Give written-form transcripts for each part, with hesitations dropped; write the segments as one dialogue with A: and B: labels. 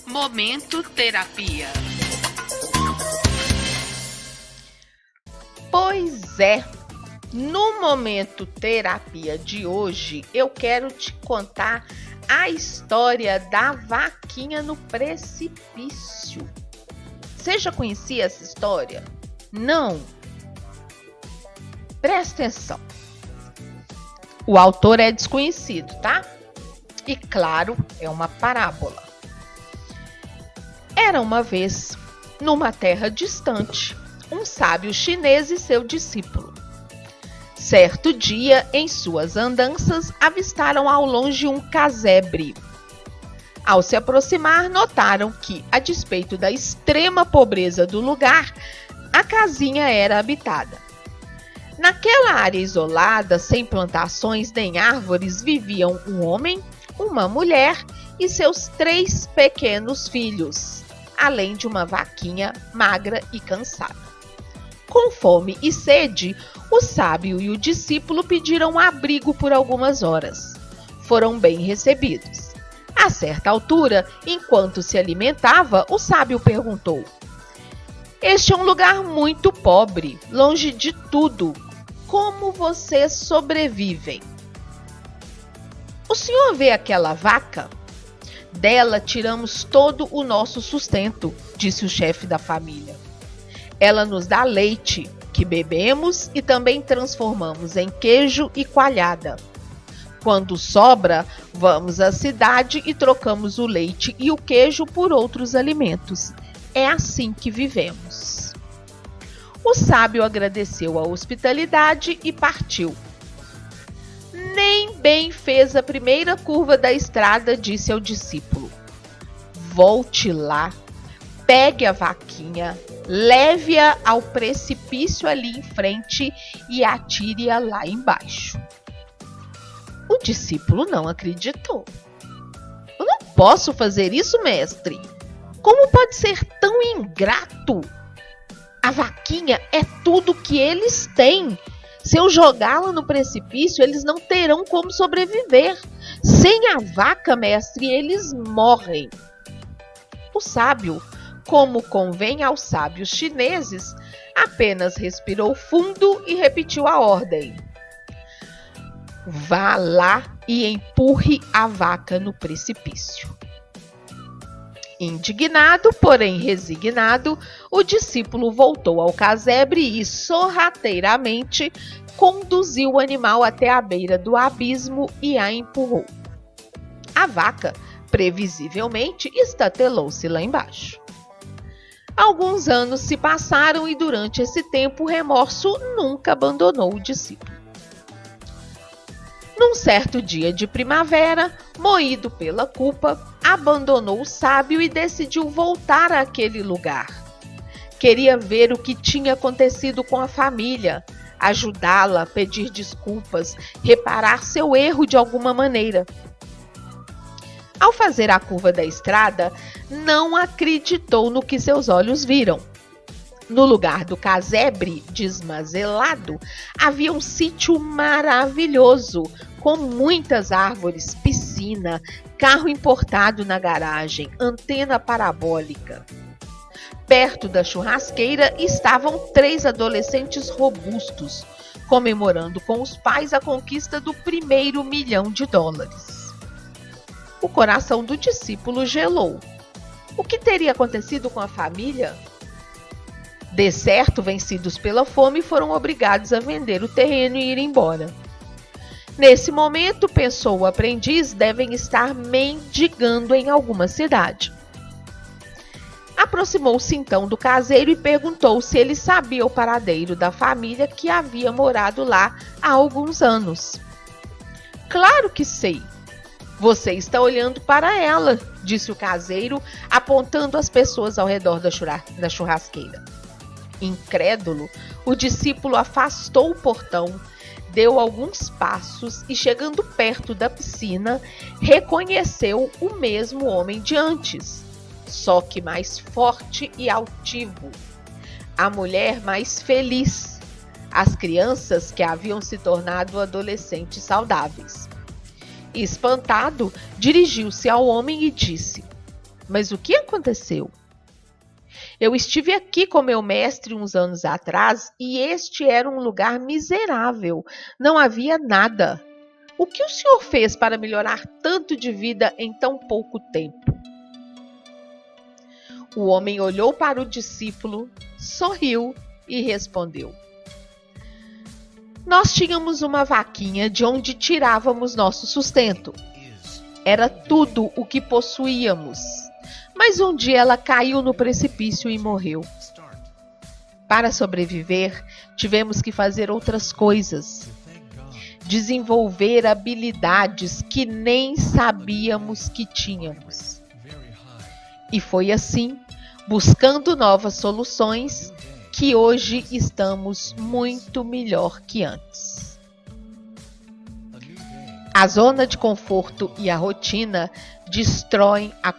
A: Momento Terapia.
B: Pois é, no Momento Terapia de hoje eu quero te contar a história da vaquinha no precipício. Você já conhecia essa história? Não? Presta atenção. O autor é desconhecido, tá? E claro, é uma parábola. Era uma vez, numa terra distante, um sábio chinês e seu discípulo. Certo dia, em suas andanças, avistaram ao longe um casebre. Ao se aproximar, notaram que, a despeito da extrema pobreza do lugar, a casinha era habitada. Naquela área isolada, sem plantações nem árvores, viviam um homem, uma mulher e seus 3 pequenos filhos, além de uma vaquinha magra e cansada. Com fome e sede, o sábio e o discípulo pediram abrigo por algumas horas. Foram bem recebidos. A certa altura, enquanto se alimentava, o sábio perguntou: "Este é um lugar muito pobre, longe de tudo. Como vocês sobrevivem?" "O senhor vê aquela vaca? Dela tiramos todo o nosso sustento", disse o chefe da família. "Ela nos dá leite, que bebemos e também transformamos em queijo e coalhada. Quando sobra, vamos à cidade e trocamos o leite e o queijo por outros alimentos. É assim que vivemos." O sábio agradeceu a hospitalidade e partiu. Nem bem fez a primeira curva da estrada, disse ao discípulo: "Volte lá, pegue a vaquinha, leve-a ao precipício ali em frente e atire-a lá embaixo." O discípulo não acreditou. "Eu não posso fazer isso, mestre. Como pode ser tão ingrato? A vaquinha é tudo que eles têm. Se eu jogá-la no precipício, eles não terão como sobreviver. Sem a vaca, mestre, eles morrem." O sábio, como convém aos sábios chineses, apenas respirou fundo e repetiu a ordem: "Vá lá e empurre a vaca no precipício." Indignado, porém resignado, o discípulo voltou ao casebre e, sorrateiramente, conduziu o animal até a beira do abismo e a empurrou. A vaca, previsivelmente, estatelou-se lá embaixo. Alguns anos se passaram e, durante esse tempo, o remorso nunca abandonou o discípulo. Num certo dia de primavera, moído pela culpa, abandonou o sábio e decidiu voltar àquele lugar. Queria ver o que tinha acontecido com a família, ajudá-la, pedir desculpas, reparar seu erro de alguma maneira. Ao fazer a curva da estrada, não acreditou no que seus olhos viram. No lugar do casebre desmazelado, havia um sítio maravilhoso, com muitas árvores, piscina, carro importado na garagem, antena parabólica. Perto da churrasqueira estavam 3 adolescentes robustos, comemorando com os pais a conquista do primeiro $1.000.000. O coração do discípulo gelou. O que teria acontecido com a família? De certo, vencidos pela fome, foram obrigados a vender o terreno e ir embora. Nesse momento, pensou o aprendiz, devem estar mendigando em alguma cidade. Aproximou-se então do caseiro e perguntou se ele sabia o paradeiro da família que havia morado lá há alguns anos. "Claro que sei. Você está olhando para ela", disse o caseiro, apontando as pessoas ao redor da churrasqueira. Incrédulo, o discípulo afastou o portão, deu alguns passos e, chegando perto da piscina, reconheceu o mesmo homem de antes, só que mais forte e altivo. A mulher mais feliz, as crianças que haviam se tornado adolescentes saudáveis. Espantado, dirigiu-se ao homem e disse: Mas o que aconteceu? Eu estive aqui com meu mestre uns anos atrás e este era um lugar miserável. Não havia nada. O que o senhor fez para melhorar tanto de vida em tão pouco tempo? O homem olhou para o discípulo, sorriu e respondeu: Nós tínhamos uma vaquinha de onde tirávamos nosso sustento. Era tudo o que possuíamos. Mas um dia ela caiu no precipício e morreu. Para sobreviver, tivemos que fazer outras coisas. Desenvolver habilidades que nem sabíamos que tínhamos. E foi assim, buscando novas soluções, que hoje estamos muito melhor que antes. A zona de conforto e a rotina destroem a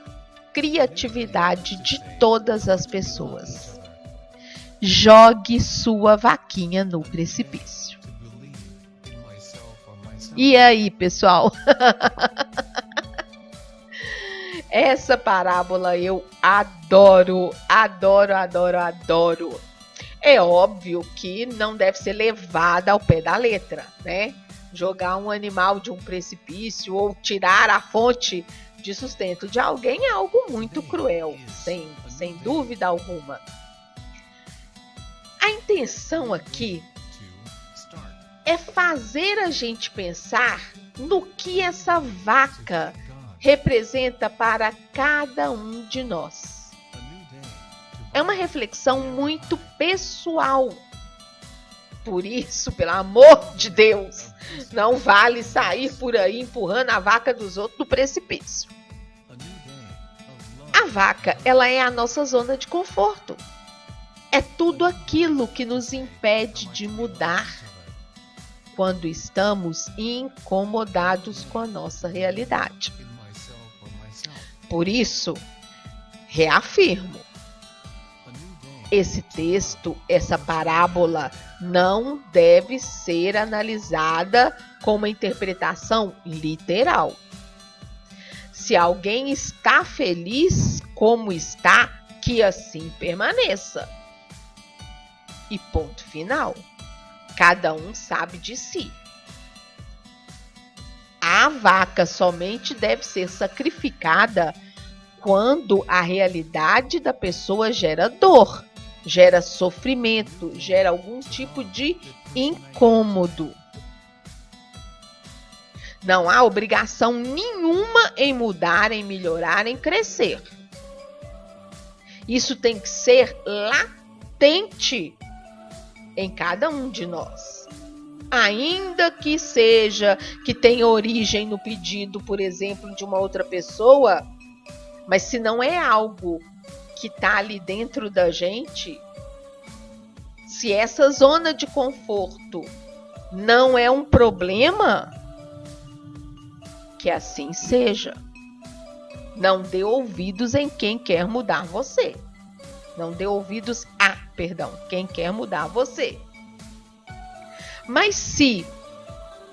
B: criatividade de todas as pessoas. Jogue sua vaquinha no precipício. E aí, pessoal? Essa parábola eu adoro, adoro, adoro, adoro. É óbvio que não deve ser levada ao pé da letra, né? Jogar um animal de um precipício ou tirar a fonte de sustento de alguém é algo muito cruel, sem dúvida alguma. A intenção aqui é fazer a gente pensar no que essa vaca representa para cada um de nós. É uma reflexão muito pessoal. Por isso, pelo amor de Deus, não vale sair por aí empurrando a vaca dos outros do precipício. A vaca, ela é a nossa zona de conforto. É tudo aquilo que nos impede de mudar quando estamos incomodados com a nossa realidade. Por isso, reafirmo, esse texto, essa parábola, não deve ser analisada com uma interpretação literal. Se alguém está feliz como está, que assim permaneça. E ponto final. Cada um sabe de si. A vaca somente deve ser sacrificada quando a realidade da pessoa gera dor, gera sofrimento, gera algum tipo de incômodo. Não há obrigação nenhuma em mudar, em melhorar, em crescer. Isso tem que ser latente em cada um de nós. Ainda que seja que tenha origem no pedido, por exemplo, de uma outra pessoa, mas se não é algo que está ali dentro da gente, se essa zona de conforto não é um problema, que assim seja. Não dê ouvidos em quem quer mudar você. Não dê ouvidos a, quem quer mudar você. Mas se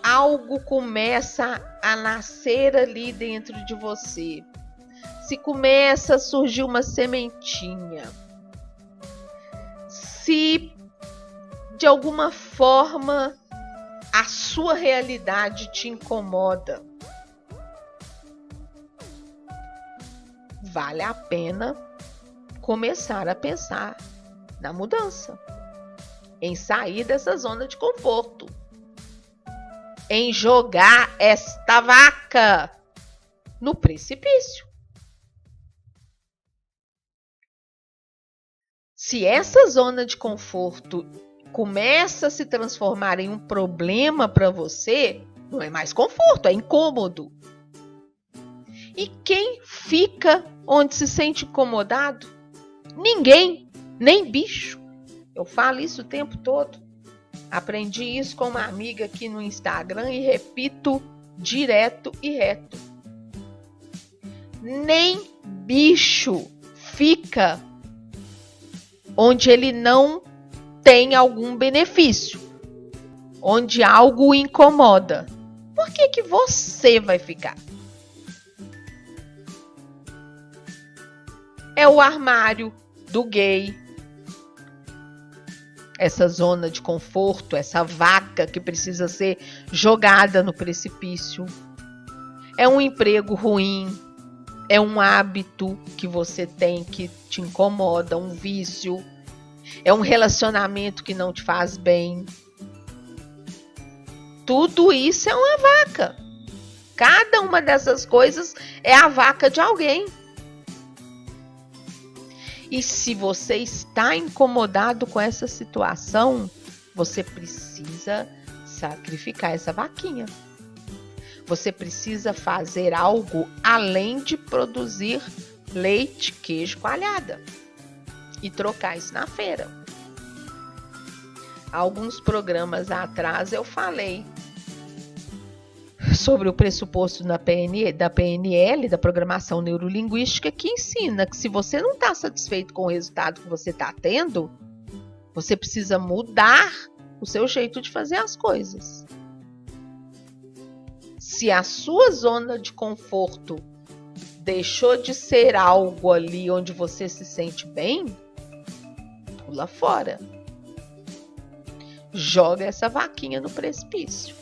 B: algo começa a nascer ali dentro de você, se começa a surgir uma sementinha, se de alguma forma a sua realidade te incomoda, vale a pena começar a pensar na mudança, em sair dessa zona de conforto, em jogar esta vaca no precipício. Se essa zona de conforto começa a se transformar em um problema para você, não é mais conforto, é incômodo. E quem fica onde se sente incomodado? Ninguém, nem bicho. Eu falo isso o tempo todo. Aprendi isso com uma amiga aqui no Instagram e repito direto e reto. Nem bicho fica onde ele não tem algum benefício, onde algo o incomoda. Por que que você vai ficar? É o armário do gay. Essa zona de conforto, essa vaca que precisa ser jogada no precipício. É um emprego ruim. É um hábito que você tem que te incomoda, um vício. É um relacionamento que não te faz bem. Tudo isso é uma vaca. Cada uma dessas coisas é a vaca de alguém. E se você está incomodado com essa situação, você precisa sacrificar essa vaquinha. Você precisa fazer algo além de produzir leite, queijo, coalhada e trocar isso na feira. Alguns programas atrás eu falei sobre o pressuposto da PNL, da programação neurolinguística, que ensina que se você não está satisfeito com o resultado que você está tendo, você precisa mudar o seu jeito de fazer as coisas. Se a sua zona de conforto deixou de ser algo ali onde você se sente bem, pula fora. Joga essa vaquinha no precipício.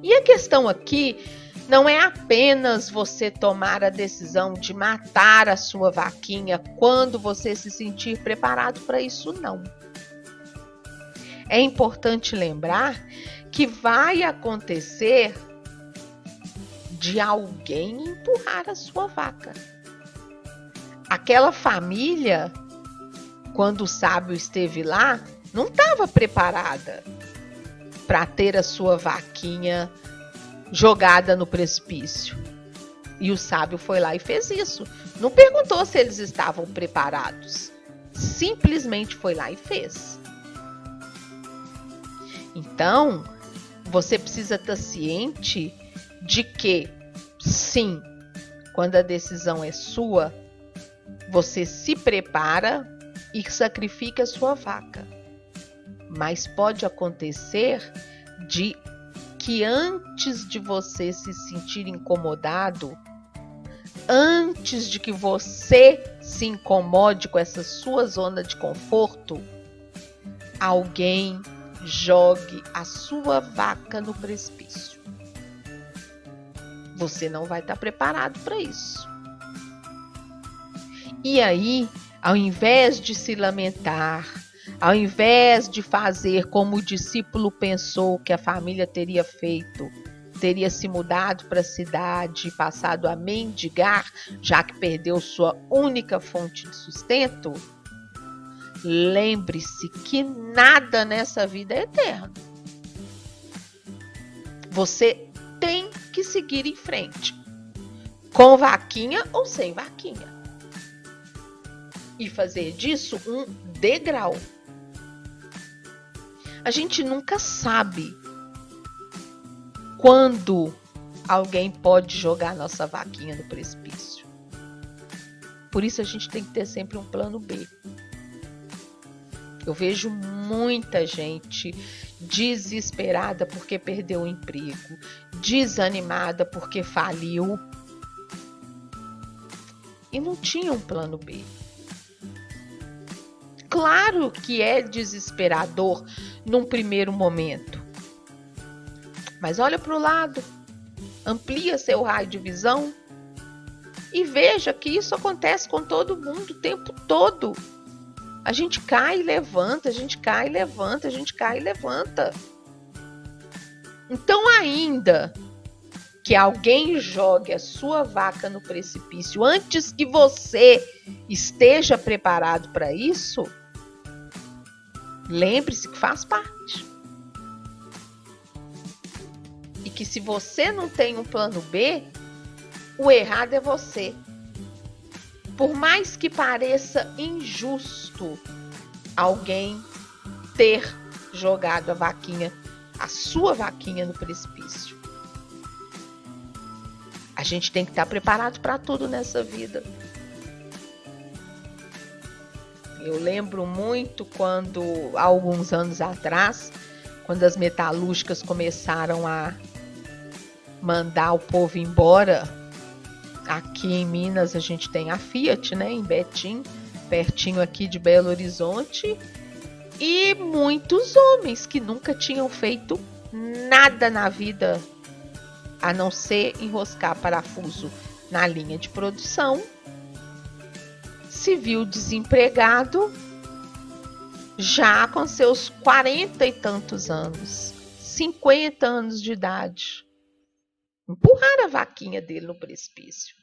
B: E a questão aqui não é apenas você tomar a decisão de matar a sua vaquinha quando você se sentir preparado para isso, não. É importante lembrar que vai acontecer de alguém empurrar a sua vaca. Aquela família, quando o sábio esteve lá, não estava preparada para ter a sua vaquinha jogada no precipício. E o sábio foi lá e fez isso. Não perguntou se eles estavam preparados. Simplesmente foi lá e fez. Então, você precisa estar ciente de que, sim, quando a decisão é sua, você se prepara e sacrifica a sua vaca. Mas pode acontecer de que antes de você se sentir incomodado, antes de que você se incomode com essa sua zona de conforto, alguém jogue a sua vaca no precipício. Você não vai estar preparado para isso. E aí, ao invés de se lamentar, ao invés de fazer como o discípulo pensou que a família teria feito, teria se mudado para a cidade e passado a mendigar, já que perdeu sua única fonte de sustento, lembre-se que nada nessa vida é eterno. Você tem que seguir em frente, com vaquinha ou sem vaquinha, e fazer disso um degrau. A gente nunca sabe quando alguém pode jogar nossa vaquinha no precipício. Por isso a gente tem que ter sempre um plano B. Eu vejo muita gente desesperada porque perdeu o emprego, desanimada porque faliu e não tinha um plano B. Claro que é desesperador num primeiro momento, mas olha para o lado, amplia seu raio de visão e veja que isso acontece com todo mundo o tempo todo. A gente cai e levanta, a gente cai e levanta, a gente cai e levanta. Então, ainda que alguém jogue a sua vaca no precipício antes que você esteja preparado para isso, lembre-se que faz parte. E que se você não tem um plano B, o errado é você. Por mais que pareça injusto alguém ter jogado a sua vaquinha no precipício. A gente tem que estar preparado para tudo nessa vida. Eu lembro muito quando, há alguns anos atrás, quando as metalúrgicas começaram a mandar o povo embora, Aqui em Minas a gente tem a Fiat, né, em Betim, pertinho aqui de Belo Horizonte, e muitos homens que nunca tinham feito nada na vida a não ser enroscar parafuso na linha de produção, se viu desempregado já com seus 40 e tantos anos, 50 anos de idade. Empurraram a vaquinha dele no precipício.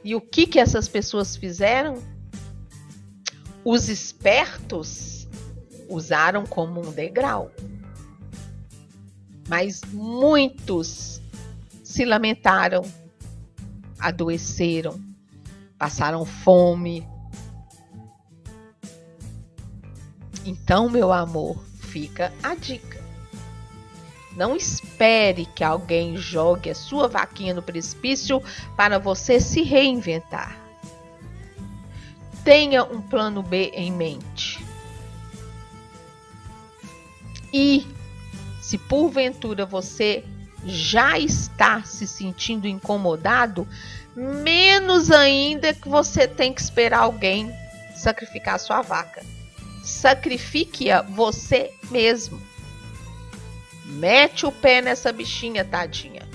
B: E o que essas pessoas fizeram? Os espertos usaram como um degrau. Mas muitos se lamentaram, adoeceram, passaram fome. Então, meu amor, fica a dica. Não espere que alguém jogue a sua vaquinha no precipício para você se reinventar. Tenha um plano B em mente. E, se porventura você já está se sentindo incomodado, menos ainda que você tem que esperar alguém sacrificar a sua vaca. Sacrifique-a você mesmo. Mete o pé nessa bichinha, tadinha.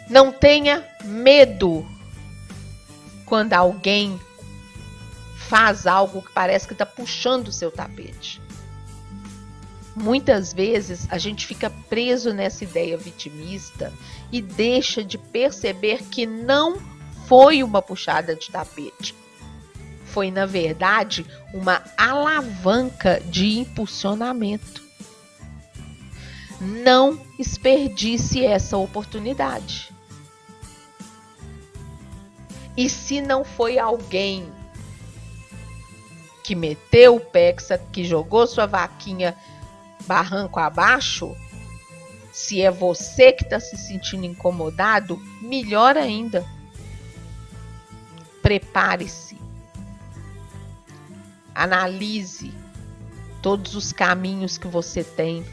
B: Não tenha medo quando alguém faz algo que parece que está puxando o seu tapete. Muitas vezes a gente fica preso nessa ideia vitimista e deixa de perceber que não foi uma puxada de tapete. Foi, na verdade, uma alavanca de impulsionamento. Não desperdice essa oportunidade. E se não foi alguém que meteu o pé, que jogou sua vaquinha barranco abaixo, se é você que está se sentindo incomodado, melhor ainda. Prepare-se. Analise todos os caminhos que você tem.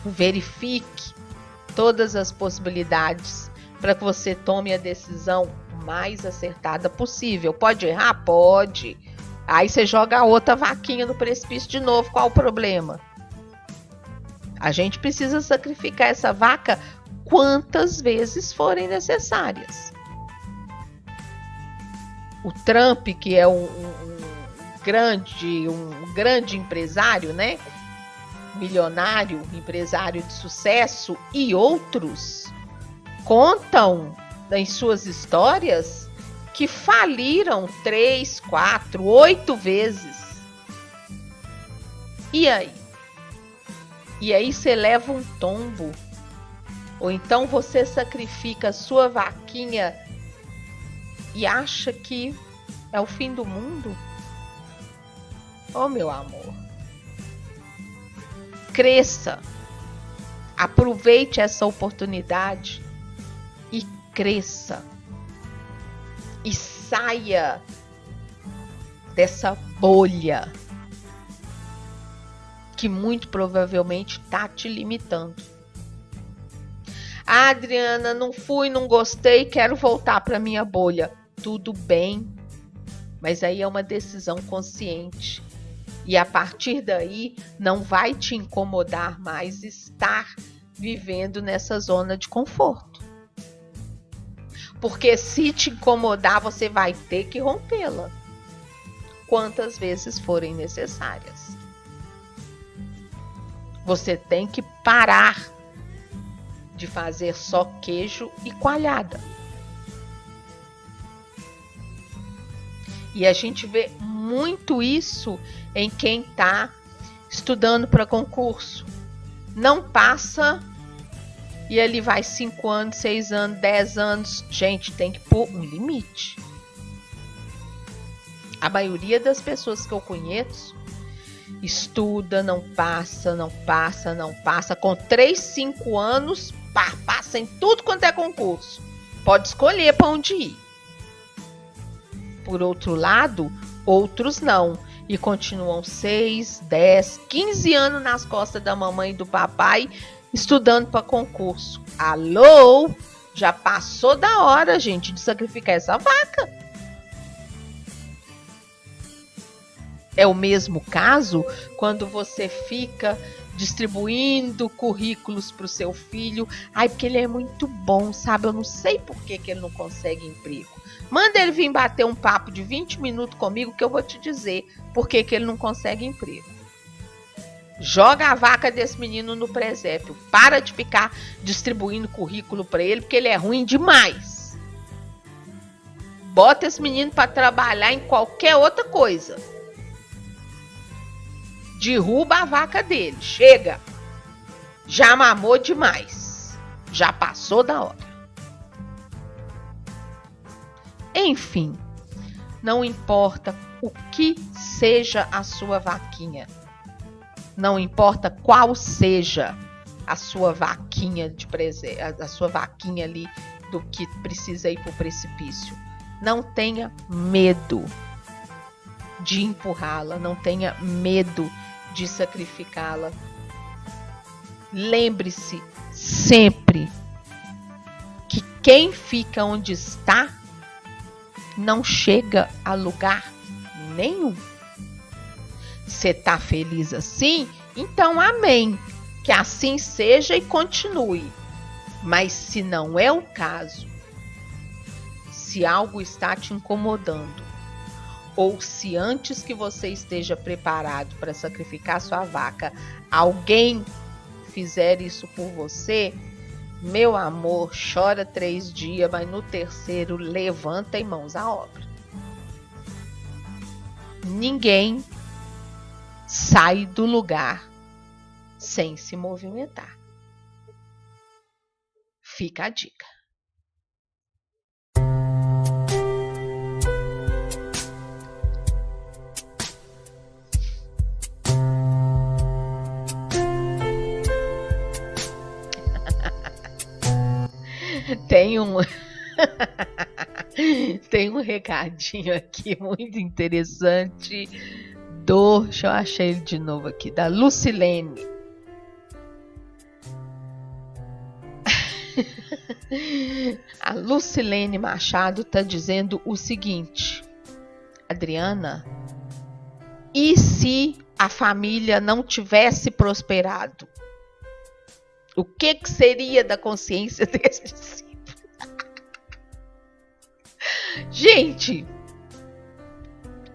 B: Verifique todas as possibilidades para que você tome a decisão mais acertada possível. Pode errar? Pode. Aí você joga a outra vaquinha no precipício de novo. Qual o problema? A gente precisa sacrificar essa vaca quantas vezes forem necessárias. O Trump, que é um grande empresário, né? Milionário, empresário de sucesso, e outros contam em suas histórias que faliram 3, 4, 8 vezes. E aí? E aí você leva um tombo. Ou então você sacrifica a sua vaquinha e acha que é o fim do mundo? Oh, meu amor. Cresça. Aproveite essa oportunidade e cresça. E saia dessa bolha que muito provavelmente está te limitando. Ah, Adriana, não fui, não gostei, quero voltar para minha bolha. Tudo bem, mas aí é uma decisão consciente. E a partir daí não vai te incomodar mais estar vivendo nessa zona de conforto. Porque se te incomodar, você vai ter que rompê-la quantas vezes forem necessárias. Você tem que parar de fazer só queijo e coalhada. E a gente vê muito isso em quem está estudando para concurso. Não passa e ele vai 5 anos, 6 anos, 10 anos. Gente, tem que pôr um limite. A maioria das pessoas que eu conheço estuda, não passa. Com 3, 5 anos, passa em tudo quanto é concurso. Pode escolher para onde ir. Por outro lado, outros não. e continuam 6, 10, 15 anos nas costas da mamãe e do papai estudando para concurso. Alô? Já passou da hora, gente, de sacrificar essa vaca. É o mesmo caso quando você fica distribuindo currículos para o seu filho. Ai, porque ele é muito bom, sabe? Eu não sei por que ele não consegue emprego. Manda ele vir bater um papo de 20 minutos comigo que eu vou te dizer por que ele não consegue emprego. Joga a vaca desse menino no presépio. Para de ficar distribuindo currículo para ele, porque ele é ruim demais. Bota esse menino para trabalhar em qualquer outra coisa. Derruba a vaca dele. Chega. Já mamou demais. Já passou da hora. Enfim, não importa o que seja a sua vaquinha. Não importa qual seja a sua vaquinha de presente, a sua vaquinha ali do que precisa ir para o precipício. Não tenha medo de empurrá-la, não tenha medo de sacrificá-la. Lembre-se sempre que quem fica onde está não chega a lugar nenhum. Você está feliz assim? Então amém. Que assim seja e continue. Mas se não é o caso, se algo está te incomodando, ou se antes que você esteja preparado para sacrificar sua vaca, alguém fizer isso por você, meu amor, chora 3 dias, mas no terceiro levanta em mãos à obra. Ninguém sai do lugar sem se movimentar. Fica a dica. Tem um recadinho aqui muito interessante deixa eu achar ele de novo aqui, da Lucilene. A Lucilene Machado está dizendo o seguinte: Adriana, e se a família não tivesse prosperado? O que seria da consciência desse discípulo? Gente,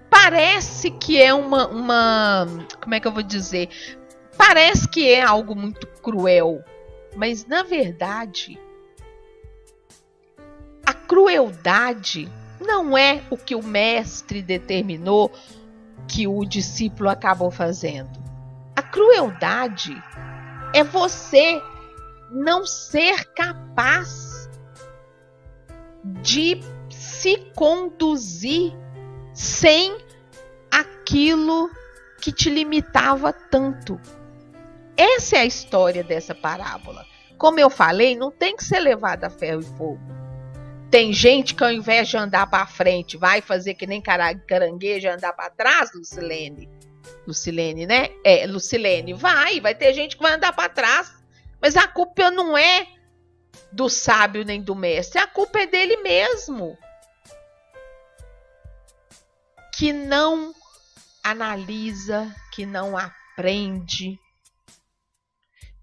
B: parece que é uma como é que eu vou dizer? Parece que é algo muito cruel, mas na verdade a crueldade não é o que o mestre determinou que o discípulo acabou fazendo. A crueldade é você não ser capaz de se conduzir sem aquilo que te limitava tanto. Essa é a história dessa parábola. Como eu falei, não tem que ser levado a ferro e fogo. Tem gente que ao invés de andar para frente, vai fazer que nem caranguejo e andar para trás, Lucilene. Lucilene, né? Lucilene, vai ter gente que vai andar para trás. Mas a culpa não é do sábio nem do mestre, a culpa é dele mesmo. Que não analisa, que não aprende,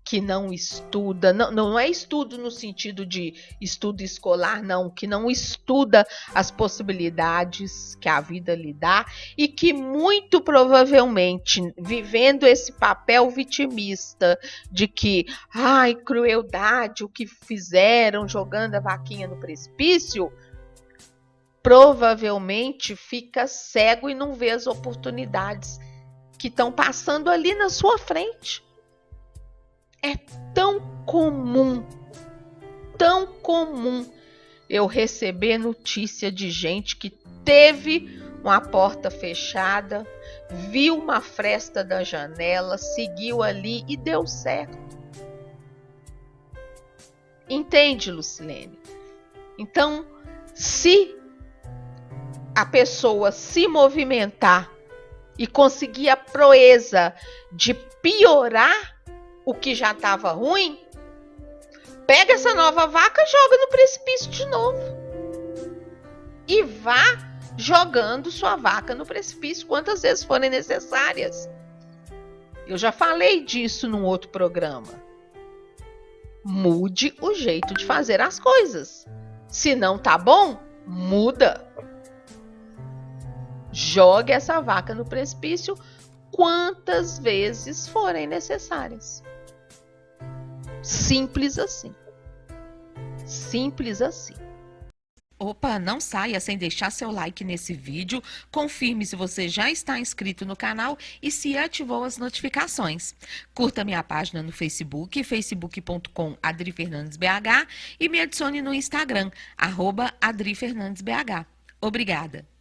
B: que não estuda, não é estudo no sentido de estudo escolar, não, que não estuda as possibilidades que a vida lhe dá e que muito provavelmente, vivendo esse papel vitimista de que, ai, crueldade, o que fizeram jogando a vaquinha no precipício, provavelmente fica cego e não vê as oportunidades que estão passando ali na sua frente. É tão comum eu receber notícia de gente que teve uma porta fechada, viu uma fresta da janela, seguiu ali e deu certo. Entende, Lucilene? Então, se a pessoa se movimentar e conseguir a proeza de piorar o que já estava ruim, pega essa nova vaca, joga no precipício de novo. E vá jogando sua vaca no precipício quantas vezes forem necessárias. Eu já falei disso num outro programa. Mude o jeito de fazer as coisas. Se não tá bom, muda. Jogue essa vaca no precipício quantas vezes forem necessárias. Simples assim. Simples assim.
A: Opa, não saia sem deixar seu like nesse vídeo, confirme se você já está inscrito no canal e se ativou as notificações. Curta minha página no Facebook, facebook.com/AdriFernandesBH e me adicione no Instagram, @AdriFernandesBH. Obrigada!